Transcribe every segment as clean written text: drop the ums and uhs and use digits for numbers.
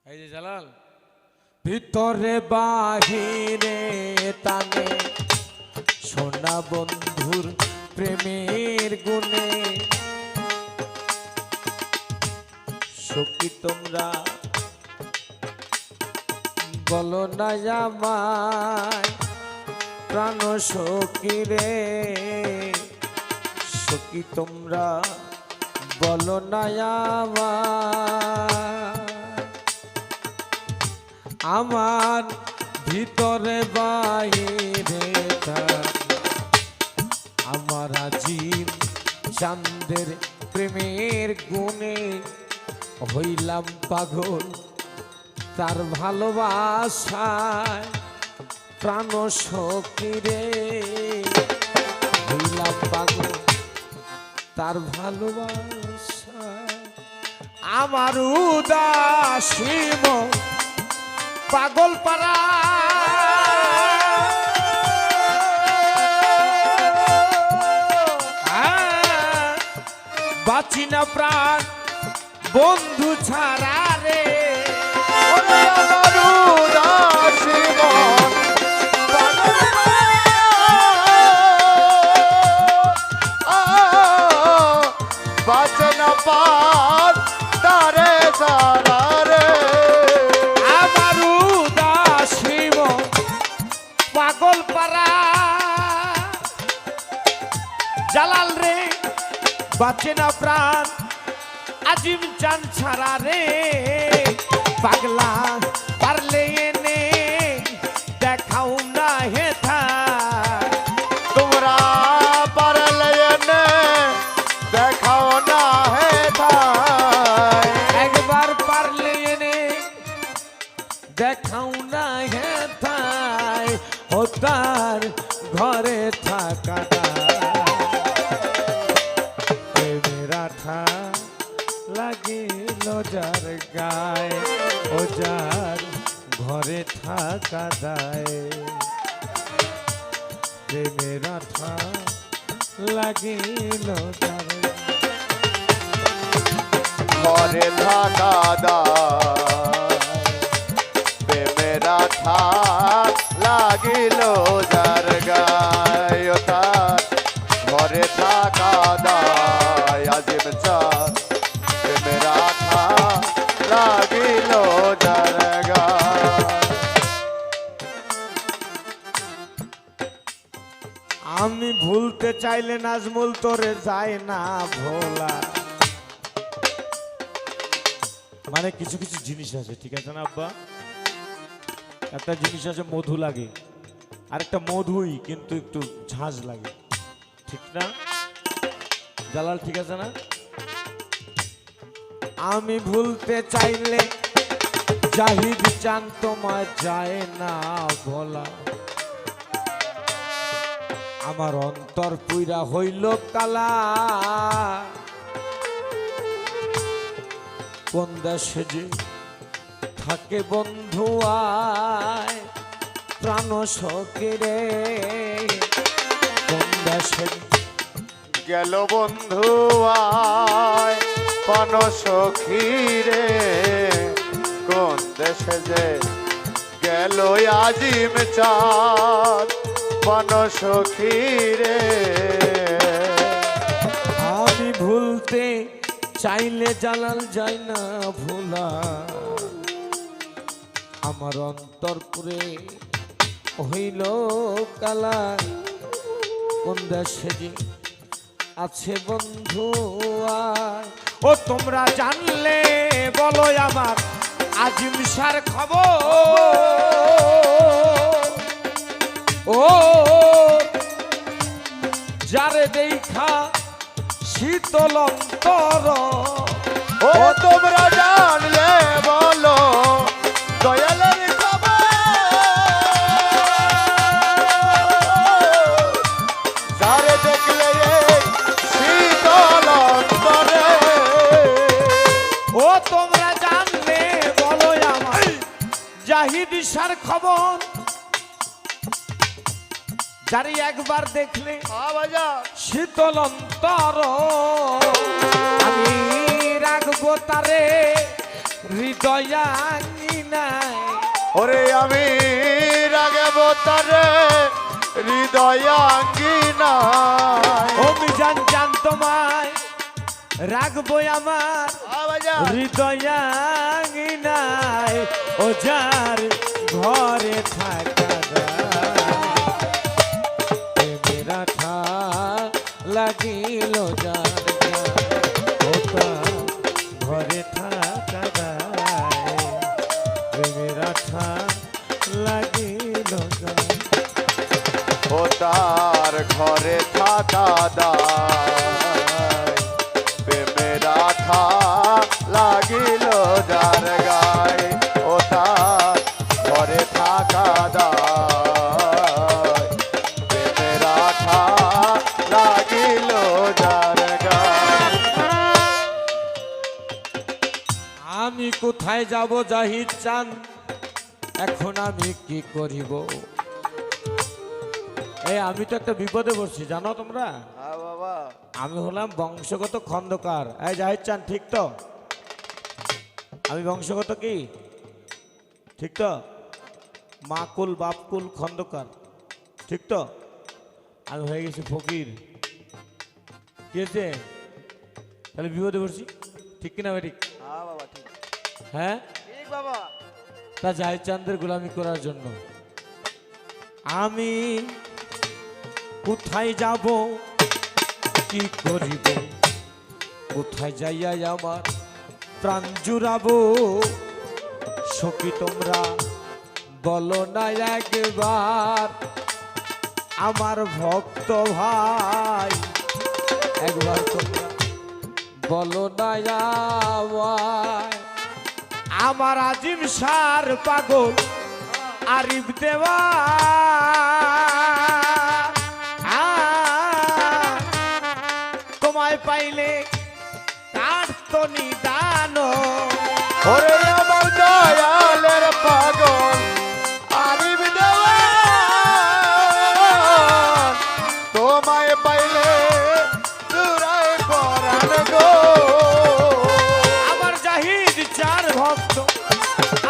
এই যে জালাল ভিতরে বাহিরে টানে সোনা বন্ধুর প্রেমের গুণে সখী তোমরা বলো না আমায় প্রাণ সখী রে সখী তোমরা বলো না আমার ভিতরে বাইরে আমার জীব চাঁদের প্রেমের গুণে হইলাম পাগল তার ভালোবাসায় প্রাণ সখী রে হইলাম পাগল তার ভালোবাসায় আমার উদাসী মন পাগল পারা বাঁচি না প্রাণ বন্ধু ছাড়া রে আমার উদাসী মন পাগল বাঁচে না পার তারে সারা রে আমার উদাসী মন পাগল পারা জালাল রে বাঁচে না প্রাণ আজিম চান ছাড়া রে পাগলা পারলে এনে দেখাও না হেথা তোমরা পারলে এনে দেখাও না হে ঠাই একবার পারলে এনে দেখাও না হেথায় ও তার ঘরে থাকা লাগিল যার গায়ে ও যার ঘরে থাকা দায় প্রেমের আঠা লাগিল যার ঘরে থাকা প্রেমের আঠা লাগিল যার গায় তার ঘরে থাকা দায় আজিম চাঁদ প্রেমের আঠা লাগিল যার গায় আমি ভুলতে চাইলে নাজমুল তোরে যায় না ভোলা মানে কিছু কিছু জিনিস আছে ঠিক আছে না আব্বা একটা জিনিস আছে মধু লাগে আরেকটা মধুই কিন্তু একটু ঝাঁঝ লাগে ঠিক না জালাল ঠিক আছে না আমি ভুলতে চাইলে জাহিদ চান তোমায় যায় না ভোলা আমার অন্তর পুইরা হইল কালা কোন দেশে যে থাকে বন্ধু আয় প্রাণ সখী রে কোন দেশে গেল বন্ধু আয় পান সখী রে কোন দেশে যে গেল আজিম চাঁদ পান সখী রে আমি ভুলতে চাইলে জালাল যায় না ভোলা আমার অন্তর পুরে হইল কালা কোন দেশে যে আছে বন্ধু আয় ও তোমরা জানলে বলো আমার আজিম সার খবর ও যারে দেখা শীতল অন্তর ও তোমরা জানলে বলো দয়ালের খবর যারে দেখলে শীতল অন্তরে ও তোমরা জানলে বলো আমার জাহিদ সার খবর যারে একবার দেখলে শীতল অন্তর আমি রাখবো তারে হৃদয়াঙ্গি ওরে আমি রাগেব তারে হৃদয়াঙ্গিনায়। ও মিজান জান তোমায় রাখবো আমার হৃদয়াঙ্গিনায়, ও যার ঘরে থাকা মেরা ঠা লাগিল যার ও তার ঘরে থাকা মেরা ঠা লাগিল যার। ও তার ঘরে থাকা দায় প্রেমের আঠা লাগিল যার গায়। ও তার ঘরে থাকা দায় প্রেমের আঠা লাগিল যার গায়। আমি কোথায় যাব জাহিদ চান, এখন আমি কি করিব? আমি তো একটা বিপদে পড়ছি জানো তোমরা। বাবা আমি হলাম বংশগত খন্দকার। এই জাহিদ চান ঠিক তো? আমি বংশগত কি ঠিক তো? মাকুল বাপকুল খন্দকার ঠিক তো? আমি হয়ে গেছি ফকির। কি হয়েছে? তাহলে বিপদে পড়ছি ঠিক কিনা ভাই? ঠিক বাবা ঠিক হ্যাঁ ঠিক বাবা। তা জাহিদ চাঁদের গোলামি করার জন্য আমি কোথায় যাব কি করিব? কোথায় যাইয়া আমার প্রাণ জুড়াবো? সখী তোমরা বলো না একবার, আমার ভক্ত ভাই একবার তোমরা বলো না আমায়। আমার আজিম সার পাগল আরিফ দেওয়া তোমায় পাইলে তার তো নিদান। ওরে আমার দয়ালের পাগল আরিফ দেওয়ান, তোমায় পাইলে চুরাই পরাণ গো। আমার জাহিদ চার ভক্ত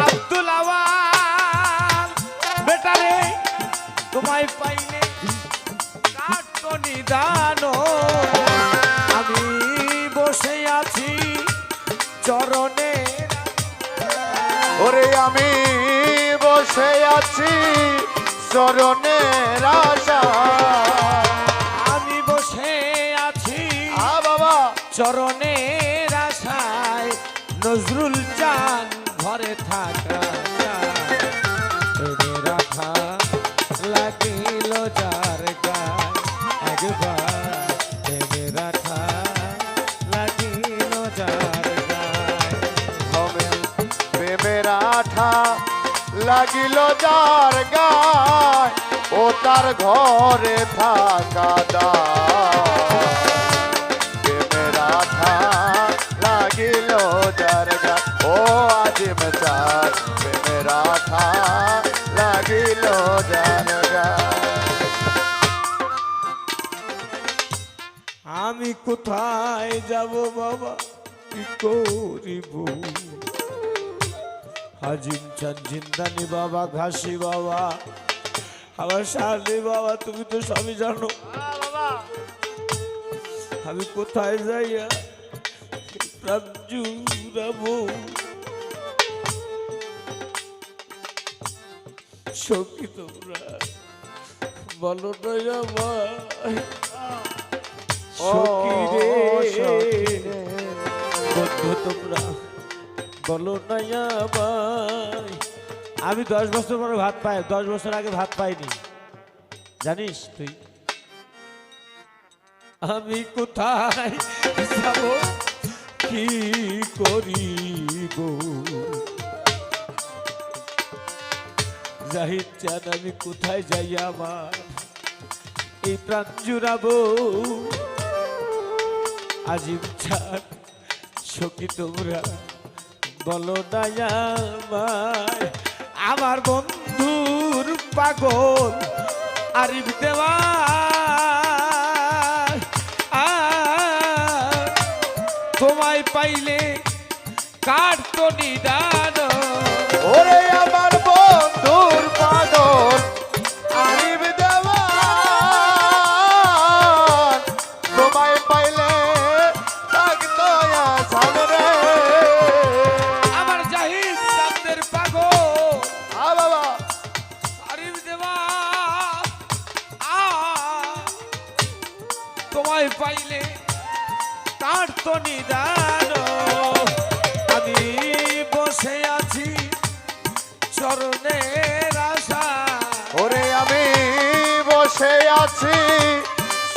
আব্দুল আওয়াল বেটারে তোমায় পাইলে তার তো নিদান। আমি বসে আছি চরণে, ওরে আমি বসে আছি চরণের আশা। আমি বসে আছি বাবা চরণের আশায়, নজরুল চান ঘরে থাকা রাখা লাগিল যার গায় একবার রাখা লাগিল যার গায়। প্রেমের আঠা লাগিল যার গায়, ও তার ঘরে থাকা দায় প্রেমের আঠা লাগিল যার গায়। ও আজিম চার প্রেমের আঠা লাগিল যার গায়। আমি কোথায় যাব বাবা কি করিব? হাজিম চাঁদ জিন্দানি বাবা, ঘাসি বাবা, আমার শালি বাবা, তুমি তো সবই জানো। আমি কোথায় যাইয়া প্রাণ জুড়াবো? সখী তোমরা বলো না আমায়, সখী রে বন্ধু তোমরা বলো না আমায়। আমি 10 বছর পরে ভাত পাই, 10 বছর আগে ভাত পাইনি জানিস তুই? আমি কোথায় যাব কি করিব? জাহিদ চান আমি কোথায় যাই আমার এই প্রাণ জুড়াবো? আজিম চান সখী তোমরা বলো না আমায়। আমার বন্ধুর পাগল আরিফ দেওয়া তোমায় পাইলে কার তো নিদান। ওরে আমার পাইলে তার তো নিদান আমি বসে আছি চরণের আশায় ওরে আমি বসে আছি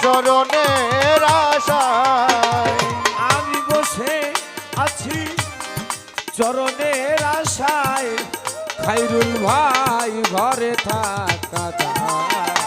চরণের আশায় আমি বসে আছি চরণের আশায় খাইরুল ভাই ঘরে থাকা যায়